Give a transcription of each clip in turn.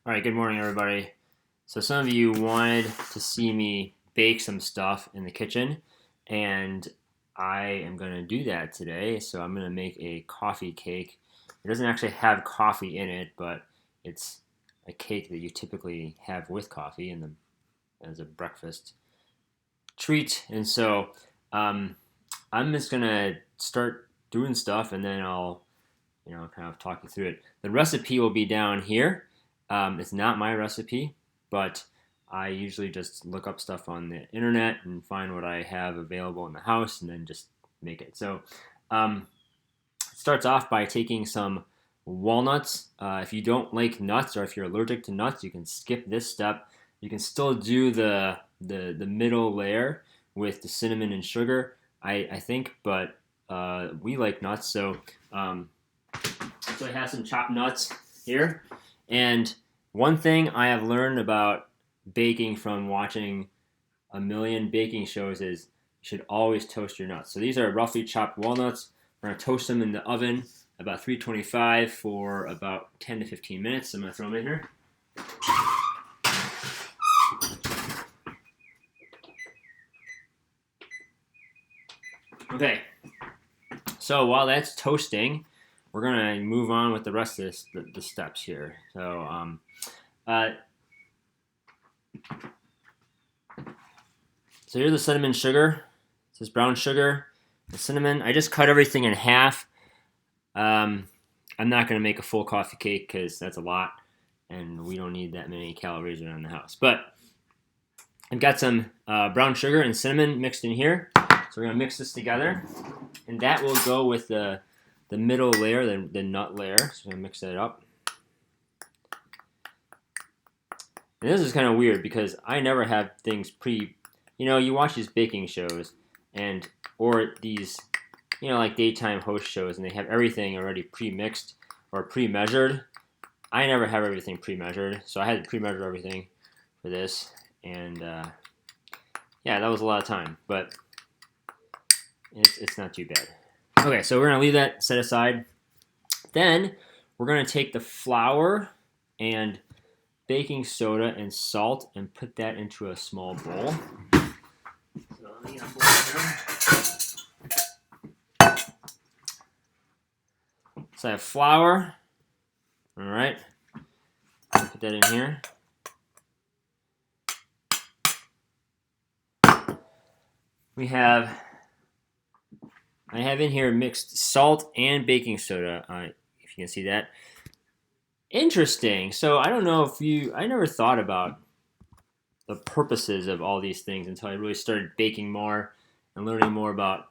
All right, good morning, everybody. So some of you wanted to see me bake some stuff in the kitchen, and I am going to do that today. So I'm going to make a coffee cake. It doesn't actually have coffee in it, but it's a cake that you typically have with coffee as a breakfast treat. And so I'm just going to start doing stuff, and then I'll kind of talk you through it. The recipe will be down here. It's not my recipe, but I usually just look up stuff on the internet and find what I have available in the house and then just make it. So it starts off by taking some walnuts. If you don't like nuts or if you're allergic to nuts, you can skip this step. You can still do the middle layer with the cinnamon and sugar, I think, but we like nuts. So I have some chopped nuts here. And one thing I have learned about baking from watching a million baking shows is you should always toast your nuts. So these are roughly chopped walnuts. We're going to toast them in the oven about 325 for about 10 to 15 minutes. I'm going to throw them in here. Okay, so while that's toasting, we're going to move on with the rest of the steps here. So here's the cinnamon sugar. This is brown sugar, the cinnamon. I just cut everything in half. I'm not going to make a full coffee cake because that's a lot, and we don't need that many calories around the house. But I've got some brown sugar and cinnamon mixed in here. So we're going to mix this together, and that will go with the middle layer, the nut layer. So we're going to mix that up. And this is kind of weird because I never have things you watch these baking shows or these, like daytime host shows, and they have everything already pre-mixed or pre-measured. I never have everything pre-measured, so I had to pre-measure everything for this, and yeah, that was a lot of time, but it's not too bad. Okay, so we're going to leave that set aside. Then we're going to take the flour and baking soda and salt and put that into a small bowl. So let me get a bowl here. So I have flour. All right. Put that in here. I have in here mixed salt and baking soda, if you can see that. Interesting. So I don't know I never thought about the purposes of all these things until I really started baking more and learning more about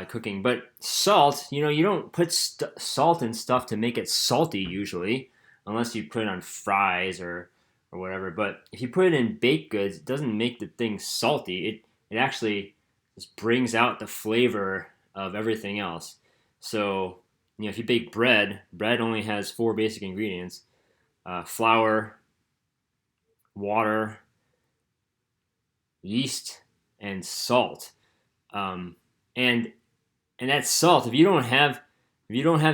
cooking. But salt, you don't put salt in stuff to make it salty usually, unless you put it on fries or whatever. But if you put it in baked goods, it doesn't make the thing salty. It actually just brings out the flavor of everything else. So, if you bake bread only has 4 basic ingredients: flour, water, yeast, and salt. And that salt, if you don't have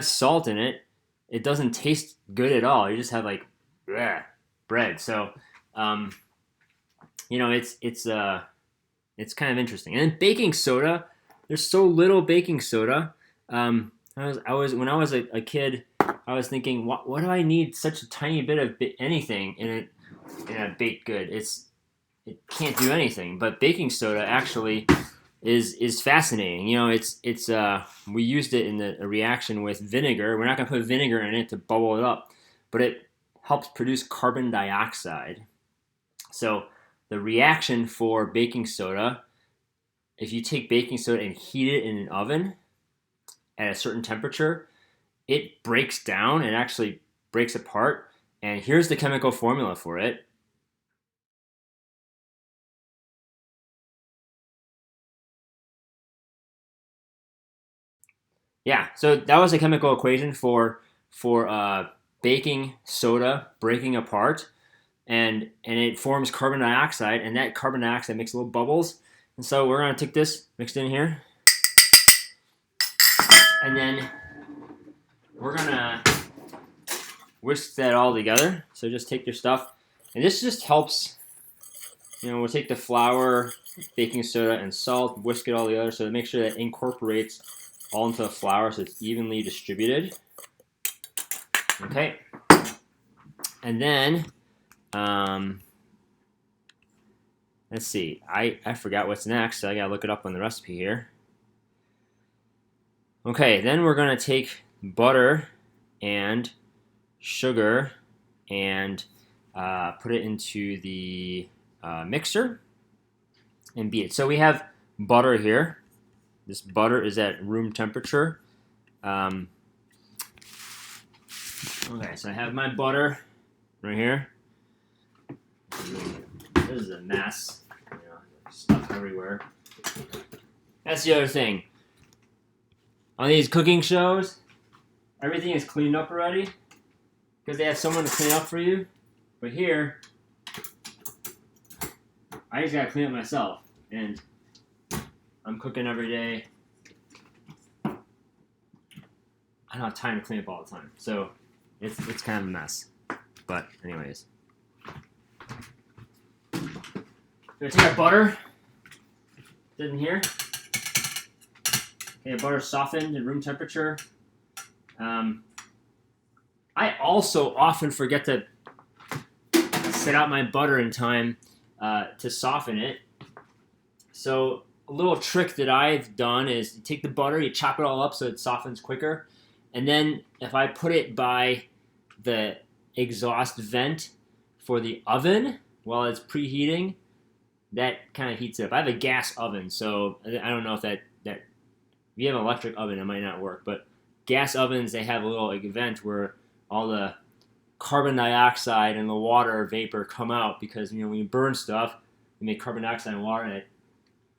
salt in it, it doesn't taste good at all. You just have like bread. So, it's kind of interesting. And then baking soda, there's so little baking soda. When I was a kid, I was thinking, what do I need such a tiny bit of anything in a baked good? It can't do anything. But baking soda actually is fascinating. We used it in a reaction with vinegar. We're not going to put vinegar in it to bubble it up, but it helps produce carbon dioxide. So the reaction for baking soda, if you take baking soda and heat it in an oven at a certain temperature, it breaks down. It actually breaks apart. And here's the chemical formula for it. Yeah, so that was a chemical equation for baking soda breaking apart, and it forms carbon dioxide, and that carbon dioxide makes little bubbles. And so we're going to take this mixed in here, and then we're going to whisk that all together. So just take your stuff, and this just helps. We'll take the flour, baking soda, and salt, whisk it all together so to make sure that it incorporates all into the flour so it's evenly distributed. Okay. And then, let's see. I forgot what's next, so I gotta look it up on the recipe here. Okay, then we're gonna take butter and sugar and put it into the mixer and beat it. So we have butter here. This butter is at room temperature. Okay, so I have my butter right here. This is a mess. Stuff everywhere. That's the other thing. On these cooking shows, everything is cleaned up already because they have someone to clean up for you. But here, I just gotta clean it myself, and I'm cooking every day. I don't have time to clean up all the time, so it's kind of a mess. But anyways, we're gonna take our butter. It's in here. Okay, butter softened at room temperature. I also often forget to set out my butter in time to soften it. So a little trick that I've done is you take the butter, you chop it all up so it softens quicker, and then if I put it by the exhaust vent for the oven while it's preheating, that kind of heats it up. I have a gas oven, so I don't know if that if you have an electric oven, it might not work, but gas ovens, they have a little vent where all the carbon dioxide and the water vapor come out because when you burn stuff, you make carbon dioxide and water, and it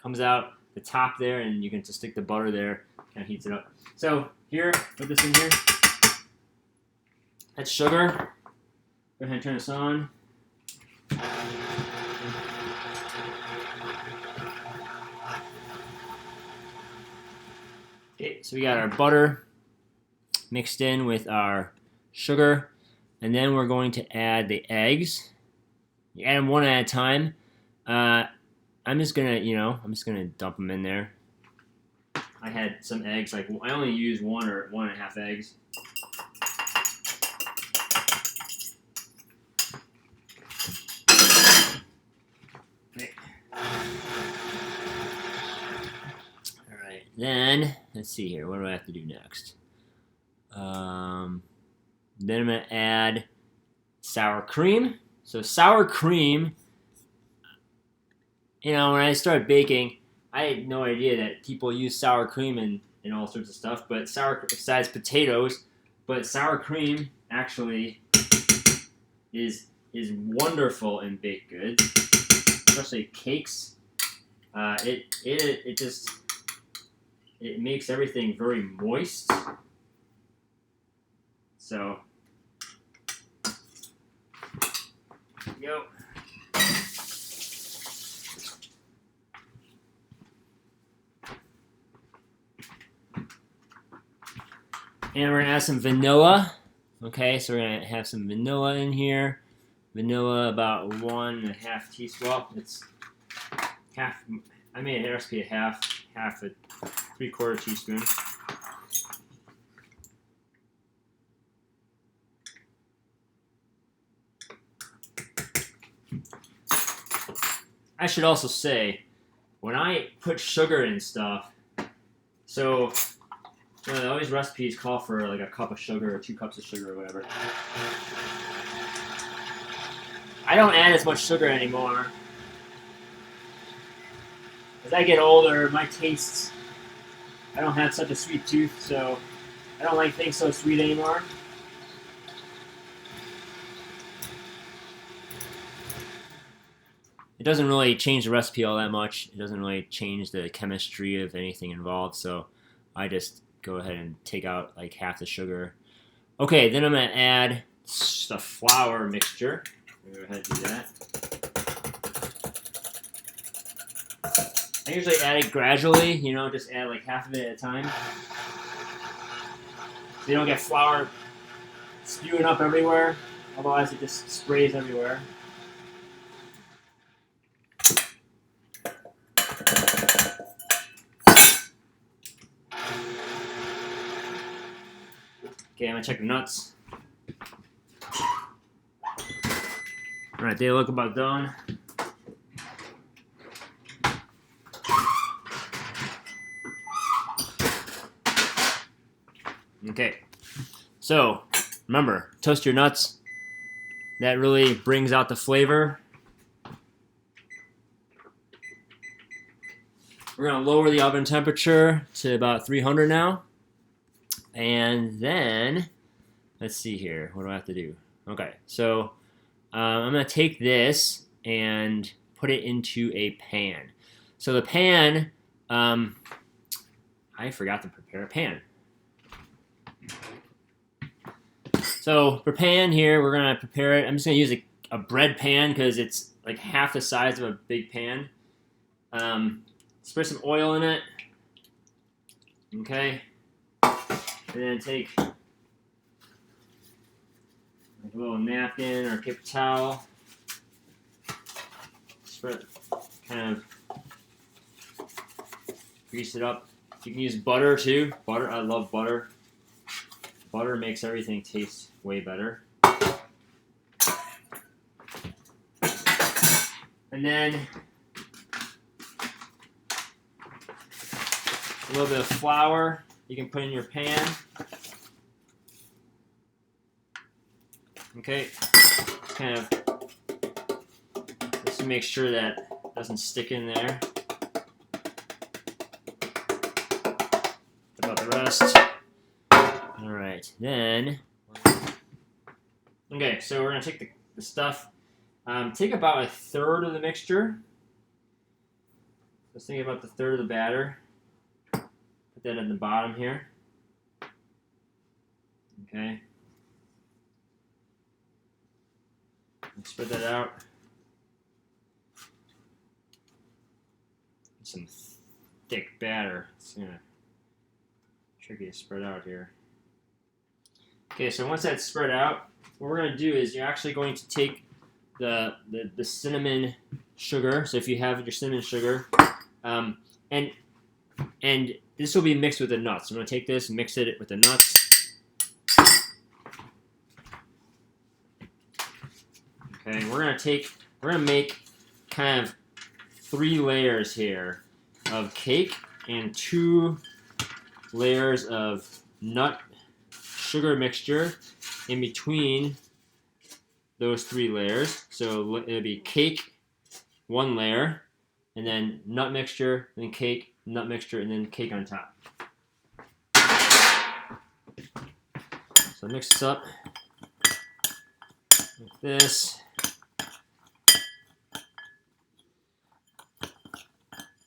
comes out the top there, and you can just stick the butter there, kind of heats it up. So here, put this in here. That's sugar. Go ahead and turn this on. Okay, so we got our butter mixed in with our sugar, and then we're going to add the eggs. You add them one at a time. I'm just gonna dump them in there. I had some eggs, I only use 1 or 1.5 eggs. Okay. All right, then let's see here. What do I have to do next? Then I'm gonna add sour cream. So sour cream. When I started baking, I had no idea that people use sour cream in all sorts of stuff, but besides potatoes, but sour cream actually is wonderful in baked goods, especially cakes. It makes everything very moist. So, go. And we're gonna add some vanilla. Okay, so we're gonna have some vanilla in here. Vanilla about 1.5 teaspoons. Well, it's half. I made a recipe of half a 3/4 teaspoon. I should also say, when I put sugar in stuff, so all these recipes call for like a cup of sugar or 2 cups of sugar or whatever. I don't add as much sugar anymore. As I get older, my tastes, I don't have such a sweet tooth, so I don't like things so sweet anymore. It doesn't really change the recipe all that much. It doesn't really change the chemistry of anything involved, so I just go ahead and take out like half the sugar. Okay, then I'm going to add the flour mixture. Go ahead and do that. I usually add it gradually, just add like half of it at a time. So you don't get flour spewing up everywhere. Otherwise, it just sprays everywhere. Okay, I'm gonna check the nuts. All right, they look about done. Okay, so remember, toast your nuts. That really brings out the flavor. We're gonna lower the oven temperature to about 300 now. And then, let's see here, what do I have to do? Okay, so I'm gonna take this and put it into a pan. So the pan, I forgot to prepare a pan. So for pan here, we're gonna prepare it. I'm just gonna use a bread pan because it's like half the size of a big pan. Spread some oil in it. Okay. And then take like a little napkin or paper towel. Spread, kind of grease it up. You can use butter too. Butter, I love butter. Butter makes everything taste way better. And then a little bit of flour you can put in your pan. Okay, kind of just to make sure that it doesn't stick in there. About the rest. All right, then. Okay, so we're gonna take the stuff. Take about a third of the mixture. Let's think about the third of the batter. Put that at the bottom here. Okay. Spread that out. Some thick batter. It's gonna tricky to spread out here. Okay, so once that's spread out, what we're gonna do is you're actually going to take the cinnamon sugar. So if you have your cinnamon sugar, and this will be mixed with the nuts. I'm gonna take this and mix it with the nuts. Okay, we're gonna make kind of 3 layers here of cake and 2 layers of nut sugar mixture in between those 3 layers. So it'll be cake, 1 layer, and then nut mixture, then cake, nut mixture, and then cake on top. So mix this up like this.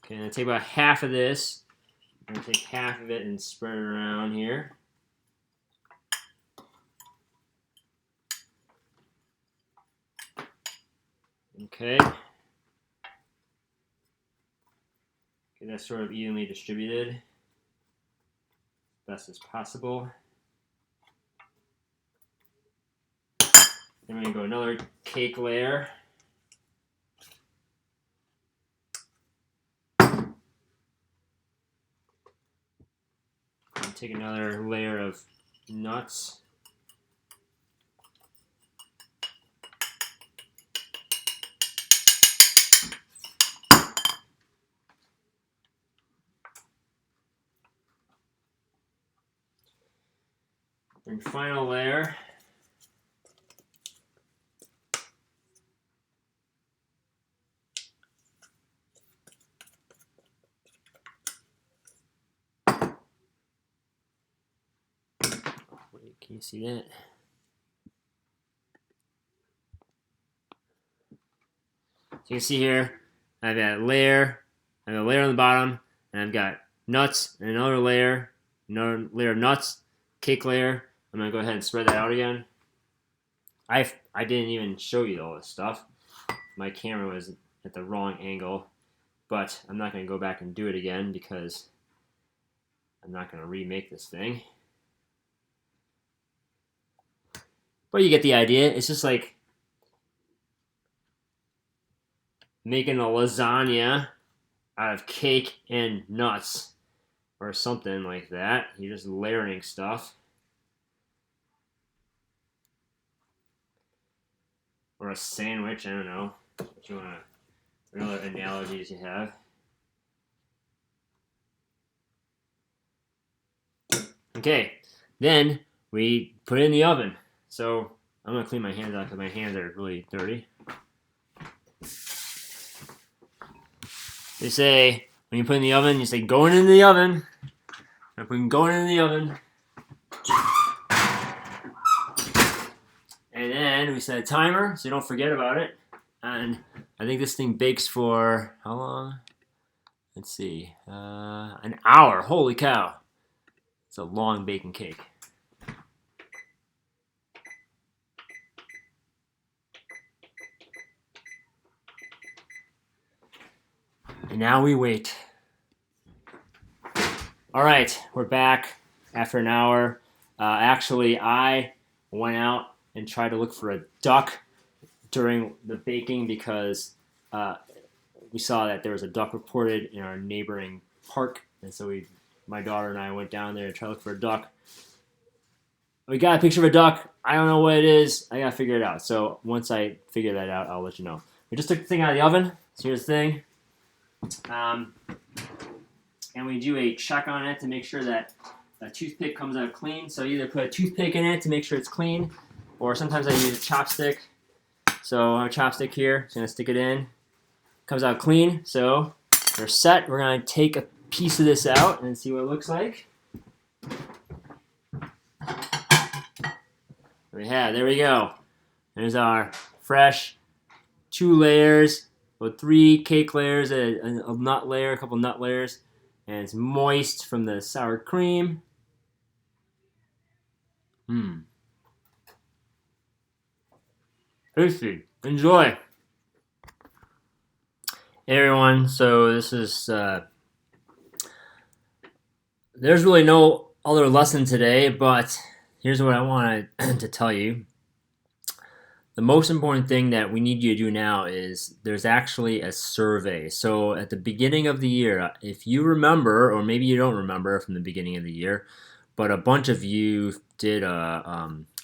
Okay, I'm gonna take about half of this. I'm gonna take half of it and spread it around here. Okay. Get that sort of evenly distributed, best as possible. Then we're gonna go another cake layer. And take another layer of nuts. And final layer. Wait, can you see that? So you can see here, I've got a layer, I have a layer on the bottom, and I've got nuts, and another layer of nuts, cake layer. I'm gonna go ahead and spread that out again. I didn't even show you all this stuff. My camera was at the wrong angle, but I'm not gonna go back and do it again because I'm not gonna remake this thing. But you get the idea. It's just like making a lasagna out of cake and nuts or something like that. You're just layering stuff. Or a sandwich, I don't know. What you wanna, what other analogies you have? Okay, then we put it in the oven. So I'm gonna clean my hands out because my hands are really dirty. They say when you put it in the oven, you say going in the oven. I'm putting going in the oven. And then we set a timer so you don't forget about it. And I think this thing bakes for how long? Let's see, an hour. Holy cow! It's a long baking cake. And now we wait. All right, we're back after an hour. Actually, I went out and tried to look for a duck during the baking because we saw that there was a duck reported in our neighboring park, and so my daughter and I went down there to try to look for a duck. We got a picture of a duck. I don't know what it is. I gotta figure it out. So once I figure that out, I'll let you know. We just took the thing out of the oven. So here's the thing. And we do a check on it to make sure that a toothpick comes out clean. So either put a toothpick in it to make sure it's clean, or sometimes I use a chopstick. So I have a chopstick here. Just gonna stick it in. Comes out clean. So we're set. We're gonna take a piece of this out and see what it looks like. There we go. There's our fresh 2 layers, well, 3 cake layers, a nut layer, a couple nut layers, and it's moist from the sour cream. Tasty. Enjoy. Hey everyone, so this is, there's really no other lesson today, but here's what I wanted to tell you. The most important thing that we need you to do now is there's actually a survey. So at the beginning of the year, if you remember, or maybe you don't remember from the beginning of the year, but a bunch of you did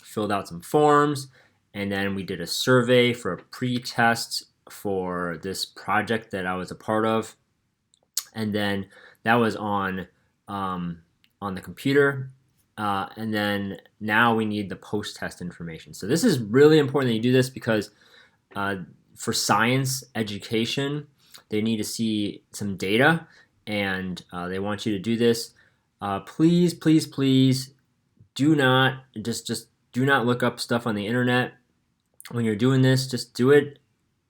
filled out some forms, and then we did a survey for a pre-test for this project that I was a part of, and then that was on the computer. And then now we need the post-test information. So this is really important that you do this because for science education, they need to see some data, and they want you to do this. Please, please, please do not just do not look up stuff on the internet when you're doing this. Just do it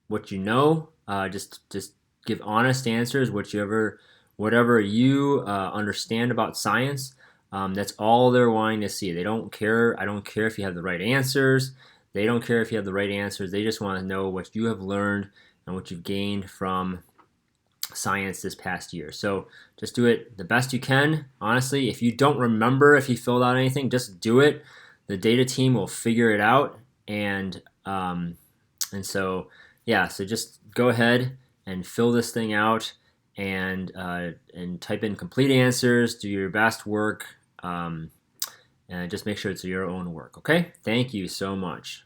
what you know. Just give honest answers, whatever you understand about science. That's all they're wanting to see. They don't care. I don't care if you have the right answers. They don't care if you have the right answers. They just want to know what you have learned and what you've gained from science this past year. So just do it the best you can. Honestly, if you don't remember if you filled out anything, just do it. The data team will figure it out. And so yeah, so just go ahead and fill this thing out and type in complete answers. Do your best work. And just make sure it's your own work. Okay? Thank you so much.